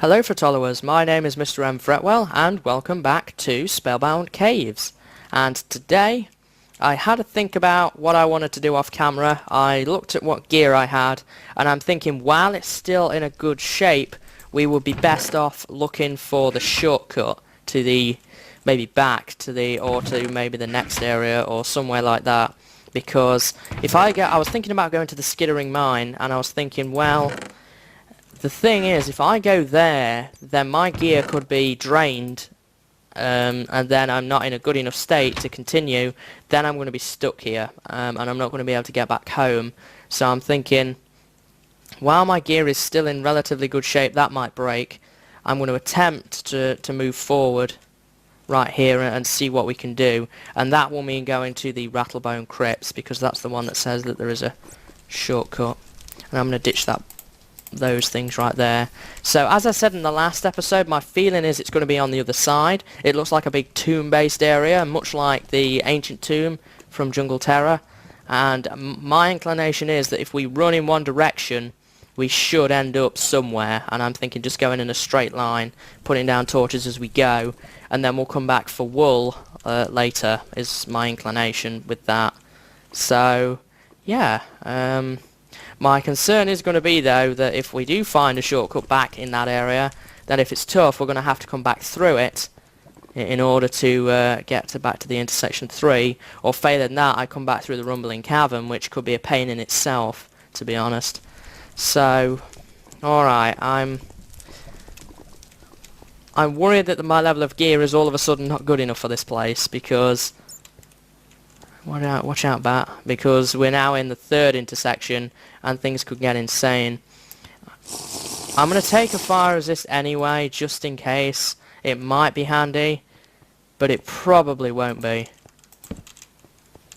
Hello followers, my name is MrMFretwell and welcome back to Spellbound Caves. And today I had to think about what I wanted to do off camera. I looked at what gear I had and I'm thinking while it's still in a good shape we would be best off looking for the shortcut to the maybe back to the or to maybe the next area or somewhere like that, because if I was thinking about going to the skittering mine and I was thinking, well, the thing is, if I go there, then my gear could be drained, and then I'm not in a good enough state to continue. Then I'm going to be stuck here, and I'm not going to be able to get back home. So I'm thinking, while my gear is still in relatively good shape, that might break. I'm going to attempt to move forward right here and see what we can do. And that will mean going to the Rattlebone Crypts, because that's the one that says that there is a shortcut. And I'm going to ditch those things right there. So as I said in the last episode, my feeling is it's going to be on the other side. It looks like a big tomb based area, much like the ancient tomb from Jungle Terror, and my inclination is that if we run in one direction we should end up somewhere, and I'm thinking just going in a straight line, putting down torches as we go, and then we'll come back for wool later is my inclination with that. So yeah, my concern is going to be, though, that if we do find a shortcut back in that area, then if it's tough, we're going to have to come back through it in order to get back to the intersection 3, or failing that, I come back through the Rumbling Cavern, which could be a pain in itself, to be honest. So, alright, I'm worried that my level of gear is all of a sudden not good enough for this place, because watch out, Bat, because we're now in the 3rd intersection and things could get insane. I'm going to take a fire resist anyway, just in case. It might be handy, but it probably won't be.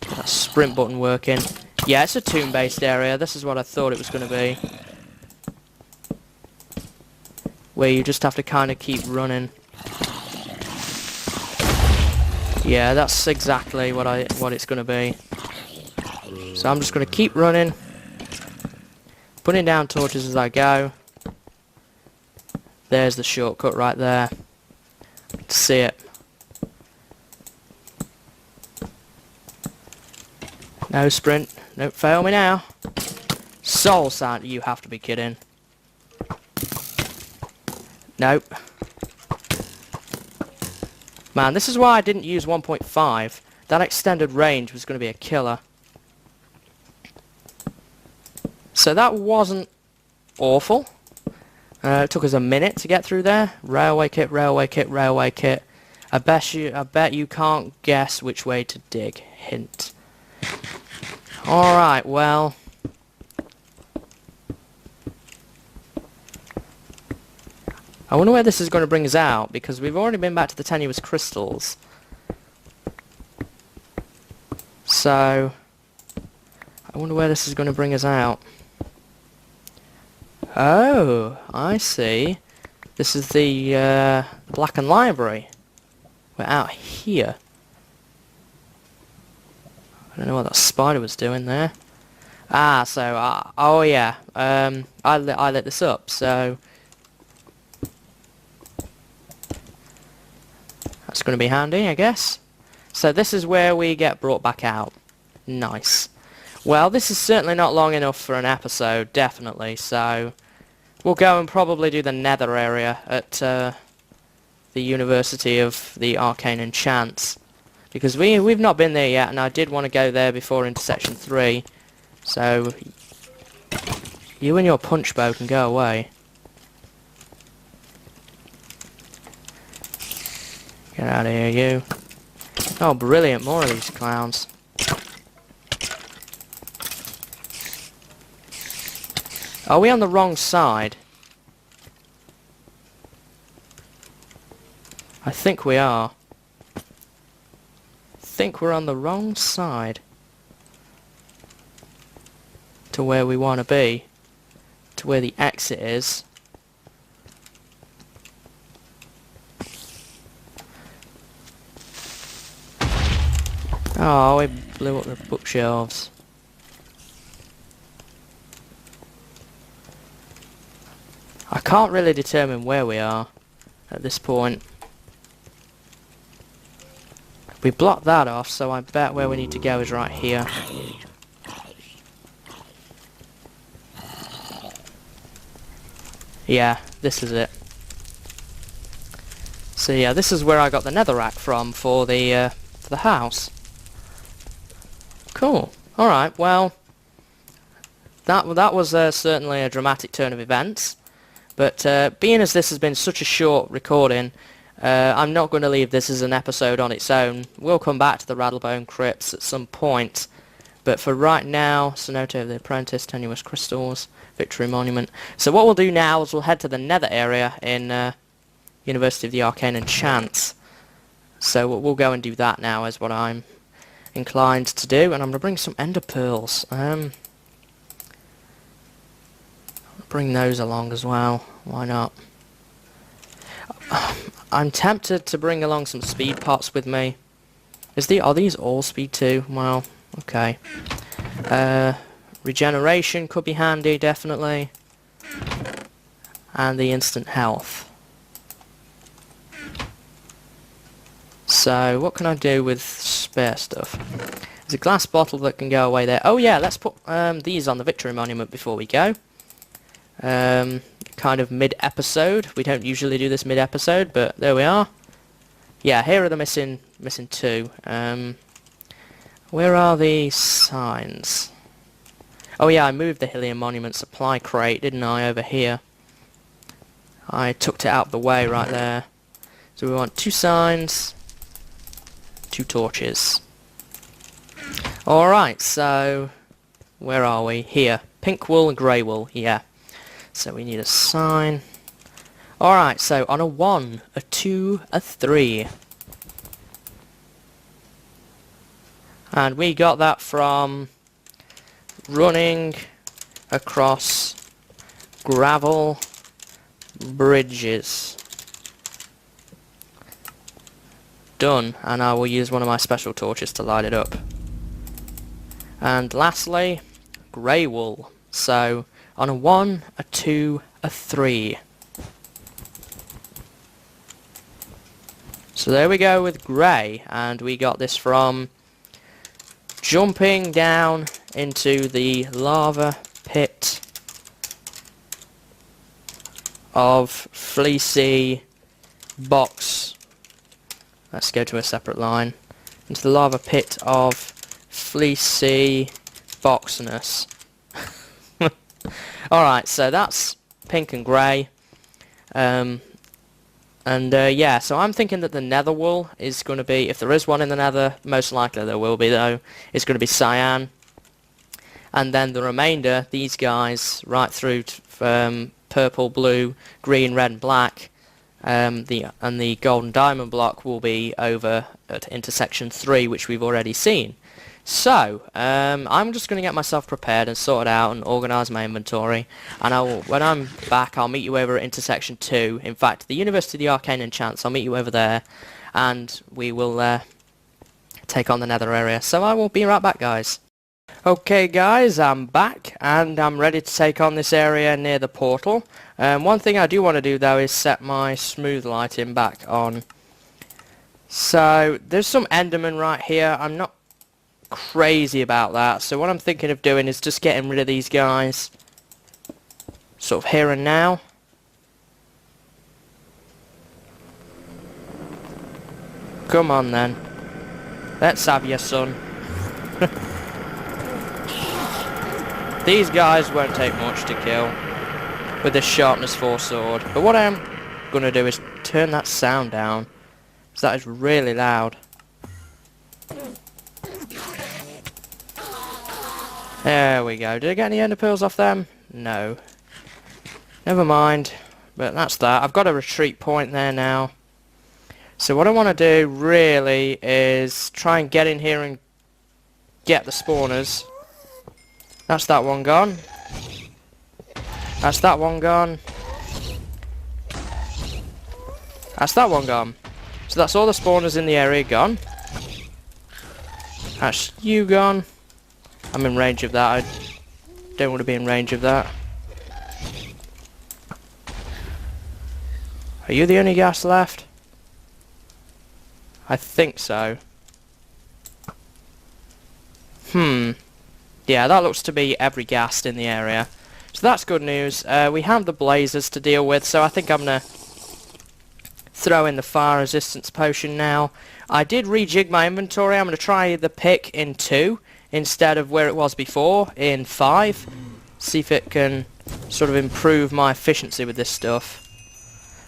That sprint button working. Yeah, it's a tomb-based area. This is what I thought it was going to be, where you just have to kind of keep running. Yeah, that's exactly what it's going to be. So I'm just going to keep running, putting down torches as I go. There's the shortcut right there. See it. No sprint. Don't fail me now. Soul Sand, you have to be kidding. Nope. Man, this is why I didn't use 1.5. That extended range was going to be a killer. So that wasn't awful. It took us a minute to get through there. Railway kit, railway kit, railway kit. I bet you can't guess which way to dig. Hint. Alright, well, I wonder where this is going to bring us out, because we've already been back to the tenuous crystals. So, I wonder where this is going to bring us out. Oh, I see. This is the Blackened Library. We're out here. I don't know what that spider was doing there. Ah, so, oh yeah, I lit this up, so that's going to be handy, I guess. So this is where we get brought back out. Nice. Well, this is certainly not long enough for an episode, definitely, so we'll go and probably do the Nether area at the University of the Arcane Enchants, because we've not been there yet, and I did want to go there before intersection 3. So you and your punch bow can go away. Get out of here, you. Oh, brilliant, more of these clowns. Are we on the wrong side? I think we are. I think we're on the wrong side to where we want to be, to where the exit is. Oh, we blew up the bookshelves. I can't really determine where we are at this point. We blocked that off, so I bet where we need to go is right here. Yeah, this is it. So yeah, this is where I got the netherrack from for the house. Cool. All right. Well, that was certainly a dramatic turn of events. But being as this has been such a short recording, I'm not going to leave this as an episode on its own. We'll come back to the Rattlebone Crypts at some point. But for right now, Sonoto of the Apprentice, Tenuous Crystals, Victory Monument. So what we'll do now is we'll head to the Nether area in University of the Arcane Enchants. So we'll go and do that now, is what I'm inclined to do. And I'm going to bring some Ender Pearls. Bring those along as well. Why not? I'm tempted to bring along some speed pots with me. Are these all speed too? Well, okay. Regeneration could be handy, definitely. And the instant health. So, what can I do with spare stuff? There's a glass bottle that can go away there. Oh yeah, let's put these on the Victory Monument before we go. Kind of mid-episode. We don't usually do this mid-episode, but there we are. Yeah, here are the missing two. Where are the signs? Oh yeah, I moved the Hillian Monument supply crate, didn't I, over here. I tucked it out the way right there. So we want 2 signs, 2 torches. Alright, so where are we? Here. Pink wool and grey wool, yeah. So we need a sign. Alright, so on a 1, a 2, a 3. And we got that from running across gravel bridges. Done, and I will use one of my special torches to light it up. And lastly, grey wool. So on a 1, a 2, a 3. So there we go with grey, and we got this from jumping down into the lava pit of fleecy box. Let's go to a separate line. Into the lava pit of fleecy boxness. Alright, so that's pink and grey. Yeah, so I'm thinking that the nether wool is going to be, if there is one in the nether, most likely there will be though, it's going to be cyan. And then the remainder, these guys, right through to, purple, blue, green, red and black, and the golden diamond block will be over at intersection 3, which we've already seen. So, I'm just going to get myself prepared and sorted out and organise my inventory, and when I'm back I'll meet you over at intersection 2, in fact the University of the Arcane Enchants, I'll meet you over there, and we will take on the nether area. So I will be right back, guys. Okay guys, I'm back, and I'm ready to take on this area near the portal. One thing I do want to do though is set my smooth lighting back on. So, there's some Endermen right here. I'm not crazy about that, so what I'm thinking of doing is just getting rid of these guys sort of here and now. Come on then, let's have your son. These guys won't take much to kill with this sharpness 4 sword, but what I'm gonna do is turn that sound down, because that is really loud. There we go. Did I get any ender pearls off them? No. Never mind. But that's that. I've got a retreat point there now. So what I want to do really is try and get in here and get the spawners. That's that one gone. That's that one gone. That's that one gone. So that's all the spawners in the area gone. That's you gone. I'm in range of that. I don't want to be in range of that. Are you the only ghast left? I think so. Yeah, that looks to be every ghast in the area. So that's good news. We have the blazers to deal with, so I think I'm going to throw in the fire resistance potion now. I did rejig my inventory. I'm going to try the pick in 2 instead of where it was before in 5. See if it can sort of improve my efficiency with this stuff.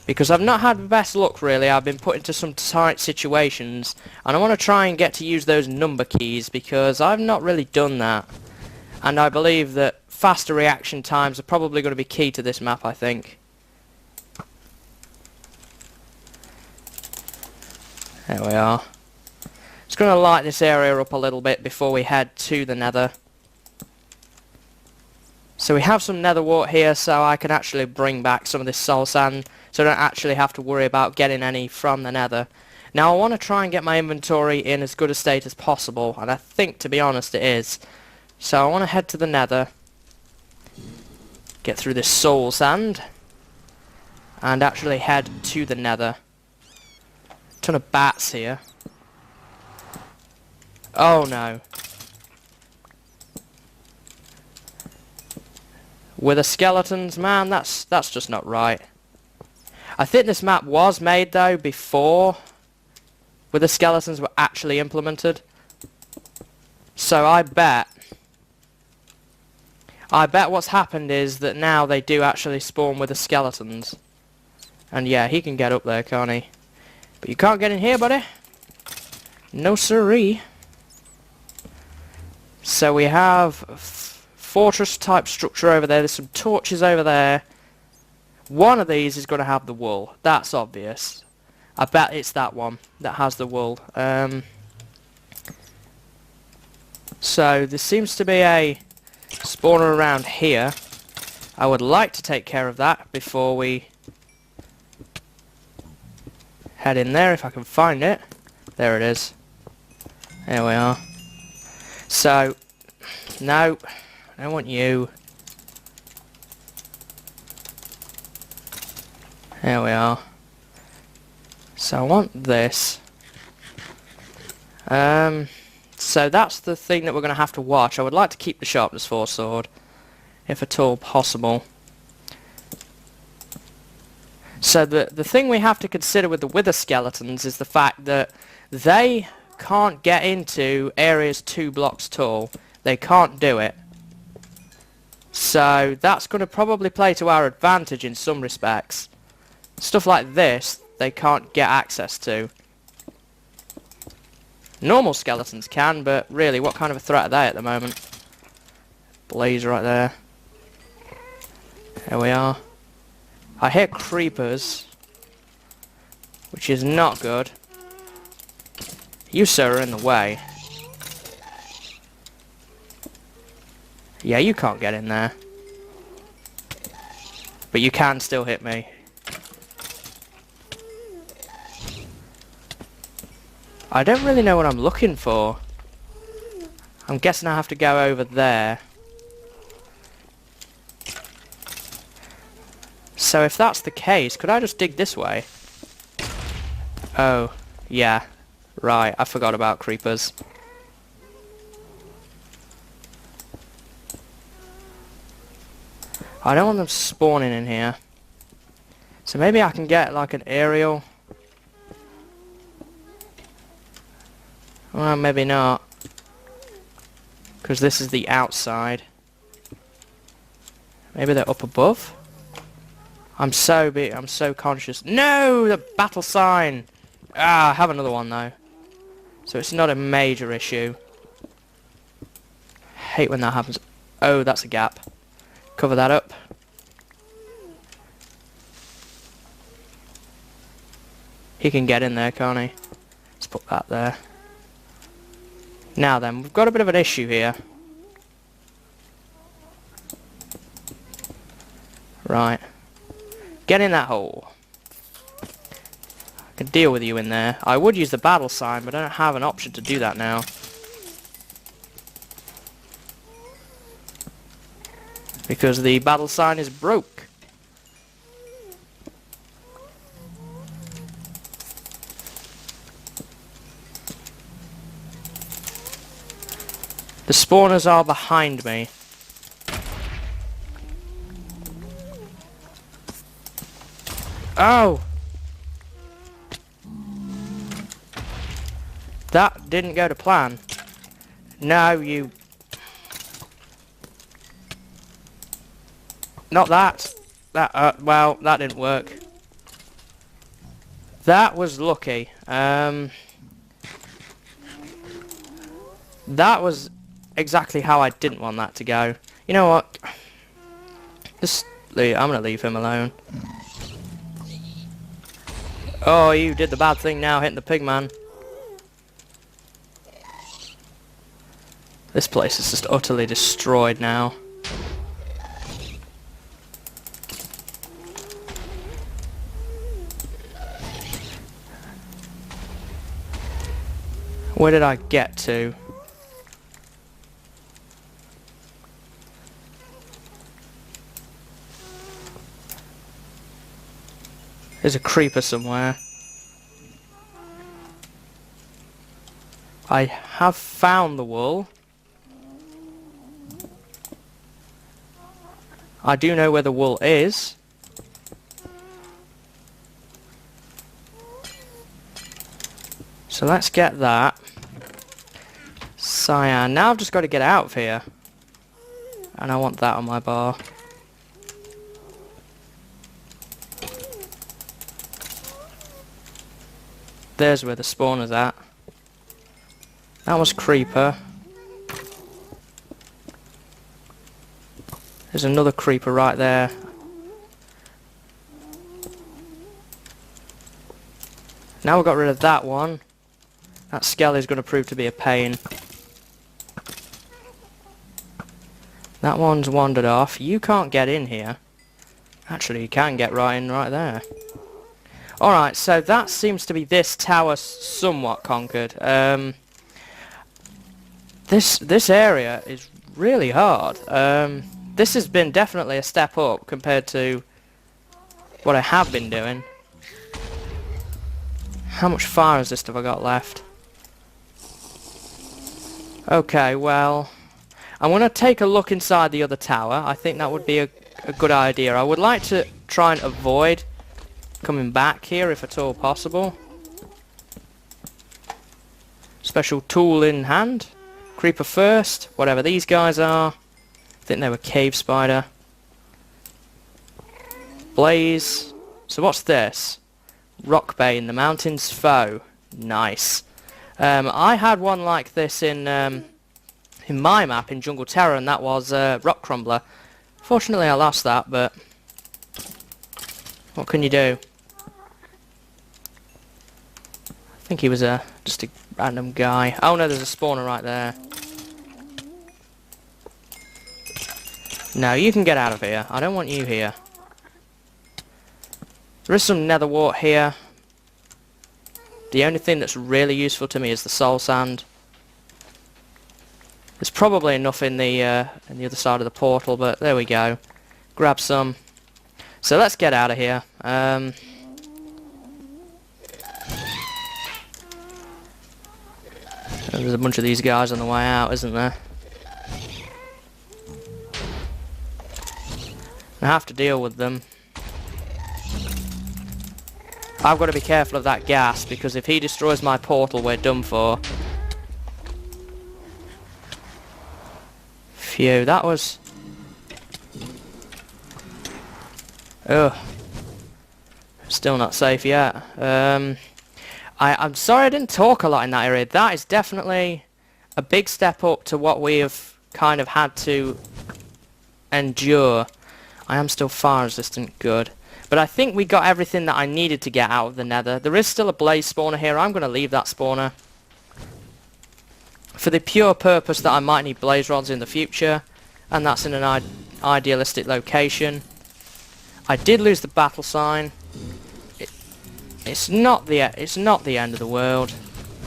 Because I've not had the best luck really. I've been put into some tight situations and I want to try and get to use those number keys because I've not really done that. And I believe that faster reaction times are probably going to be key to this map, I think. There we are. Just going to light this area up a little bit before we head to the nether. So we have some nether wart here so I can actually bring back some of this soul sand so I don't actually have to worry about getting any from the nether. Now I want to try and get my inventory in as good a state as possible, and I think, to be honest, it is. So I want to head to the nether, get through this soul sand, and actually head to the nether. Ton of bats here. Oh no. With the skeletons, man, that's just not right. I think this map was made though before the skeletons were actually implemented. So I bet what's happened is that now they do actually spawn with the skeletons. And yeah, he can get up there, can't he? But you can't get in here, buddy. No siree. So we have fortress type structure over there. There's some torches over there. One of these is going to have the wool. That's obvious. I bet it's that one that has the wool. So there seems to be a spawner around here. I would like to take care of that before we head in there, if I can find it. There it is. There we are. So, no, I don't want you. There we are. So I want this. So that's the thing that we're going to have to watch. I would like to keep the sharpness 4 sword, if at all possible. So the thing we have to consider with the wither skeletons is the fact that they can't get into areas 2 blocks tall. They can't do it. So that's going to probably play to our advantage in some respects. Stuff like this, they can't get access to. Normal skeletons can, but really, what kind of a threat are they at the moment? Blaze right there. There we are. I hear creepers, which is not good. You, sir, are in the way. Yeah, you can't get in there. But you can still hit me. I don't really know what I'm looking for. I'm guessing I have to go over there. So if that's the case, could I just dig this way? Oh, yeah. Right, I forgot about creepers. I don't want them spawning in here. So maybe I can get like an aerial. Well, maybe not. Because this is the outside. Maybe they're up above? I'm so conscious. No! The battle sign! Ah, I have another one though. So it's not a major issue. Hate when that happens. Oh, that's a gap. Cover that up. He can get in there, can't he? Let's put that there. Now then, we've got a bit of an issue here. Right. Get in that hole. I can deal with you in there. I would use the battle sign, but I don't have an option to do that now. Because the battle sign is broke. The spawners are behind me. Oh! That didn't go to plan. No, you... Not that. That, well, that didn't work. That was lucky. That was exactly how I didn't want that to go. You know what? I'm gonna leave him alone. Oh, you did the bad thing now, hitting the pigman. This place is just utterly destroyed now. Where did I get to? There's a creeper somewhere. I have found the wool. I do know where the wool is. So let's get that. Cyan. Now I've just got to get out of here. And I want that on my bar. There's where the spawner's at. That was creeper. There's another creeper right there. Now we've got rid of that one. That skelly's going to prove to be a pain. That one's wandered off. You can't get in here. Actually, you can get right in right there. Alright, so that seems to be this tower somewhat conquered. This area is really hard. This has been definitely a step up compared to what I have been doing. How much fire has this stuff I got left? Okay, well, I'm going to take a look inside the other tower. I think that would be a good idea. I would like to try and avoid coming back here if at all possible. Special tool in hand. Creeper first, whatever these guys are. I think they were cave spider. Blaze. So what's this? Rock Bane, the mountain's foe. Nice. I had one like this in my map in Jungle Terror, and that was Rock Crumbler. Fortunately I lost that, but what can you do? I think he was just a random guy. Oh no, there's a spawner right there. No, you can get out of here. I don't want you here. There is some nether wart here. The only thing that's really useful to me is the soul sand. There's probably enough in the other side of the portal, but there we go. Grab some. So let's get out of here. There's a bunch of these guys on the way out, isn't there? I have to deal with them. I've got to be careful of that gas, because if he destroys my portal, we're done for. Phew, that was... Ugh. Still not safe yet. I'm sorry I didn't talk a lot in that area. That is definitely a big step up to what we have kind of had to endure. I am still fire resistant, good. But I think we got everything that I needed to get out of the nether. There is still a blaze spawner here. I'm going to leave that spawner for the pure purpose that I might need blaze rods in the future, and that's in an idealistic location. I did lose the battle sign. It's not the end of the world.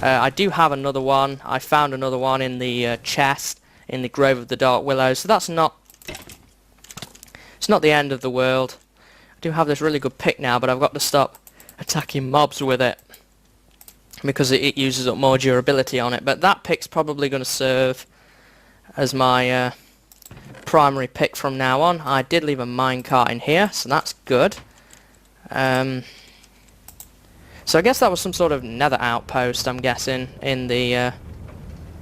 I do have another one. I found another one in the chest in the Grove of the Dark Willows, so that's not... It's not the end of the world. I do have this really good pick now, but I've got to stop attacking mobs with it because it uses up more durability on it. But that pick's probably going to serve as my primary pick from now on. I did leave a minecart in here, so that's good. So I guess that was some sort of nether outpost, I'm guessing, in the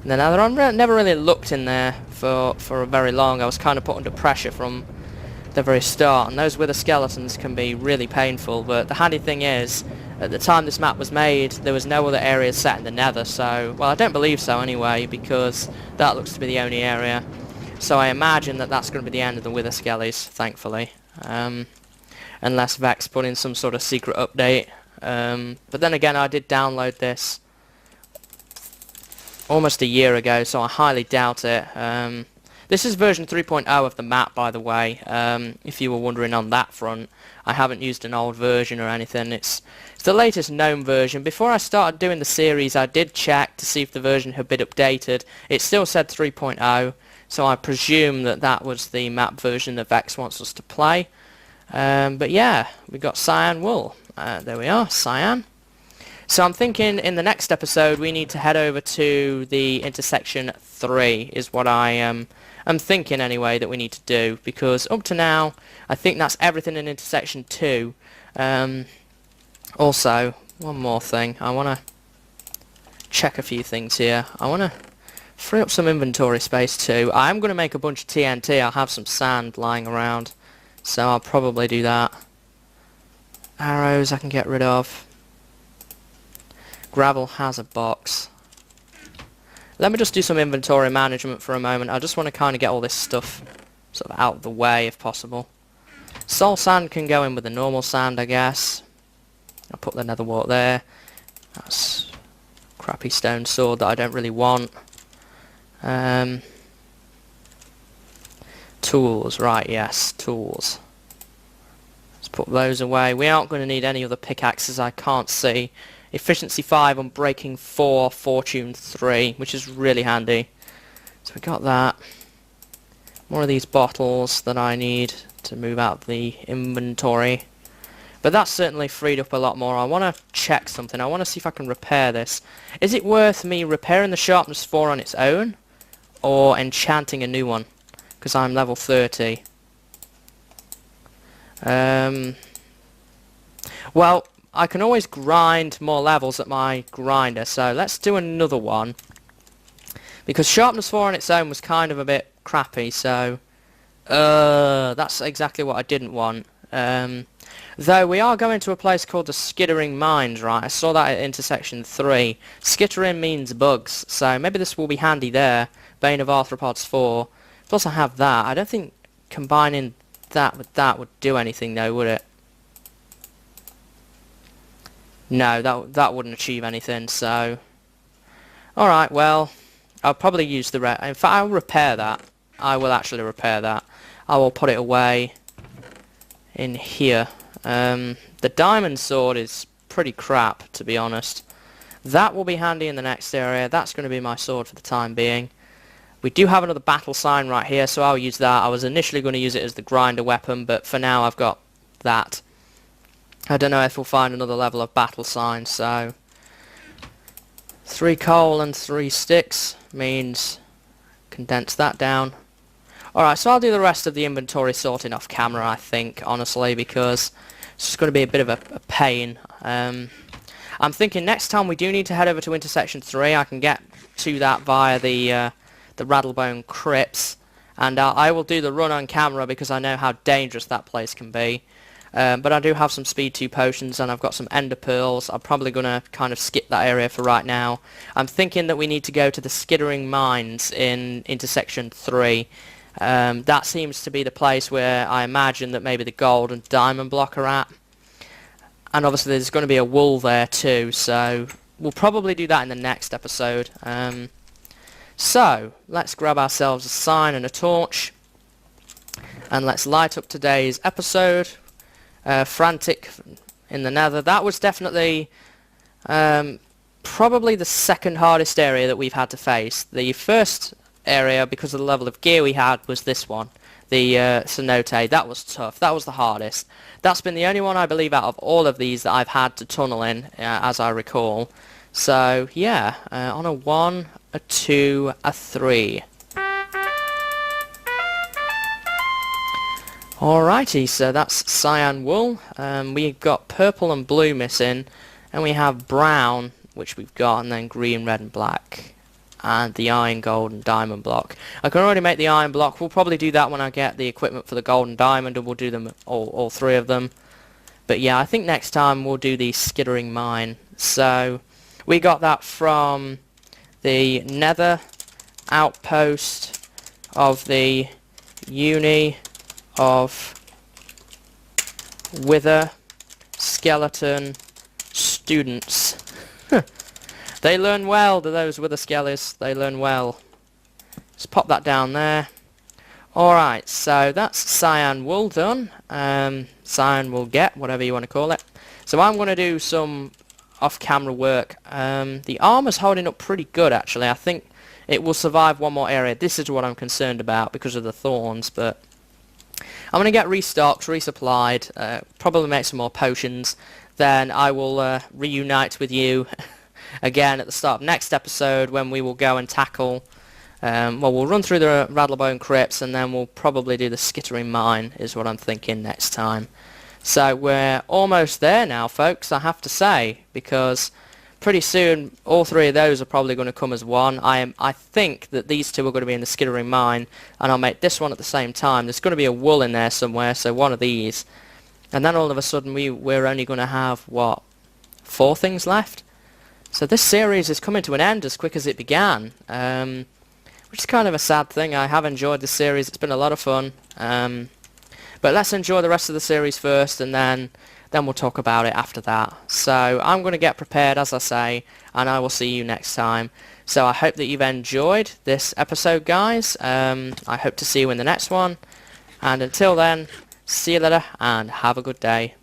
nether. I've never really looked in there for very long. I was kind of put under pressure from the very start, and those wither skeletons can be really painful, but the handy thing is, at the time this map was made, there was no other areas set in the nether, so, well, I don't believe so anyway, because that looks to be the only area. So I imagine that that's going to be the end of the wither skellies, thankfully. Unless Vechs put in some sort of secret update. But then again, I did download this almost a year ago, so I highly doubt it. This is version 3.0 of the map, by the way, if you were wondering on that front. I haven't used an old version or anything. It's the latest known version. Before I started doing the series, I did check to see if the version had been updated. It still said 3.0, so I presume that that was the map version that Vechs wants us to play. But yeah, we got cyan wool. There we are, cyan. So I'm thinking in the next episode we need to head over to the intersection 3 is what I'm thinking anyway that we need to do, because up to now I think that's everything in intersection 2. Also, one more thing, I want to check a few things here. I want to free up some inventory space too. I'm going to make a bunch of TNT. I'll have some sand lying around, so I'll probably do that. Arrows I can get rid of. Gravel has a box. Let me just do some inventory management for a moment. I just want to kind of get all this stuff sort of out of the way if possible. Soul sand can go in with the normal sand, I guess. I'll put the nether wart there. That's a crappy stone sword that I don't really want. Tools, right, yes, tools. Let's put those away. We aren't going to need any other pickaxes, I can't see. Efficiency 5, Unbreaking 4, Fortune 3, which is really handy. So we got that. More of these bottles that I need to move out the inventory. But that's certainly freed up a lot more. I want to check something. I want to see if I can repair this. Is it worth me repairing the sharpness 4 on its own, or enchanting a new one? Because I'm level 30. Well, I can always grind more levels at my grinder, so let's do another one. Because sharpness 4 on its own was kind of a bit crappy, so that's exactly what I didn't want. Though we are going to a place called the Skittering Mines, right? I saw that at intersection 3. Skittering means bugs, so maybe this will be handy there. Bane of Arthropods 4. Plus I have that. I don't think combining that with that would do anything though, would it? No, that wouldn't achieve anything, so... Alright, well, I'll probably use the... In fact, I'll repair that. I will actually repair that. I will put it away in here. The diamond sword is pretty crap, to be honest. That will be handy in the next area. That's going to be my sword for the time being. We do have another battle sign right here, so I'll use that. I was initially going to use it as the grinder weapon, but for now I've got that. I don't know if we'll find another level of battle sign, so 3 coal and 3 sticks means condense that down. Alright, so I'll do the rest of the inventory sorting off camera, I think, honestly, because it's just going to be a bit of a pain. I'm thinking next time we do need to head over to intersection 3, I can get to that via the Raddlebone Crypts, and I will do the run on camera because I know how dangerous that place can be. But I do have some speed 2 potions and I've got some ender pearls. I'm probably going to kind of skip that area for right now. I'm thinking that we need to go to the Skittering Mines in intersection 3. That seems to be the place where I imagine that maybe the gold and diamond block are at. And obviously there's going to be a wool there too, so we'll probably do that in the next episode. So, let's grab ourselves a sign and a torch. And let's light up today's episode. Frantic in the nether. That was definitely probably the second hardest area that we've had to face. The first area, because of the level of gear we had, was this one, the cenote. That was tough. That was the hardest. That's been the only one, I believe, out of all of these that I've had to tunnel in, as I recall. So yeah, on a 1, a 2, a 3. Alrighty, so that's cyan wool. We've got purple and blue missing, and we have brown, which we've got, and then green, red and black, and the iron, gold and diamond block. I can already make the iron block. We'll probably do that when I get the equipment for the gold and diamond, and we'll do them all three of them. But yeah, I think next time we'll do the skittering mine. So we got that from the Nether Outpost of the Uni of Wither Skeleton students. They learn well, to those Wither Skellies. They learn well. Let's pop that down there. Alright, so that's cyan wool done. Cyan wool get, whatever you want to call it. So I'm going to do some off-camera work. The armor's holding up pretty good, actually. I think it will survive one more area. This is what I'm concerned about because of the thorns, but I'm going to get restocked, resupplied, probably make some more potions. Then I will reunite with you again at the start of next episode when we will go and tackle... well, we'll run through the Rattlebone Crypts and then we'll probably do the Skittering Mine is what I'm thinking next time. So we're almost there now, folks, I have to say, because pretty soon all three of those are probably going to come as one. I think that these two are going to be in the Skittering Mine, and I'll make this one at the same time. There's going to be a wool in there somewhere, so one of these. And then all of a sudden we're only going to have, what, 4 things left? So this series is coming to an end as quick as it began. Which is kind of a sad thing. I have enjoyed this series. It's been a lot of fun. But let's enjoy the rest of the series first, and then we'll talk about it after that. So I'm going to get prepared, as I say, and I will see you next time. So I hope that you've enjoyed this episode, guys. I hope to see you in the next one. And until then, see you later, and have a good day.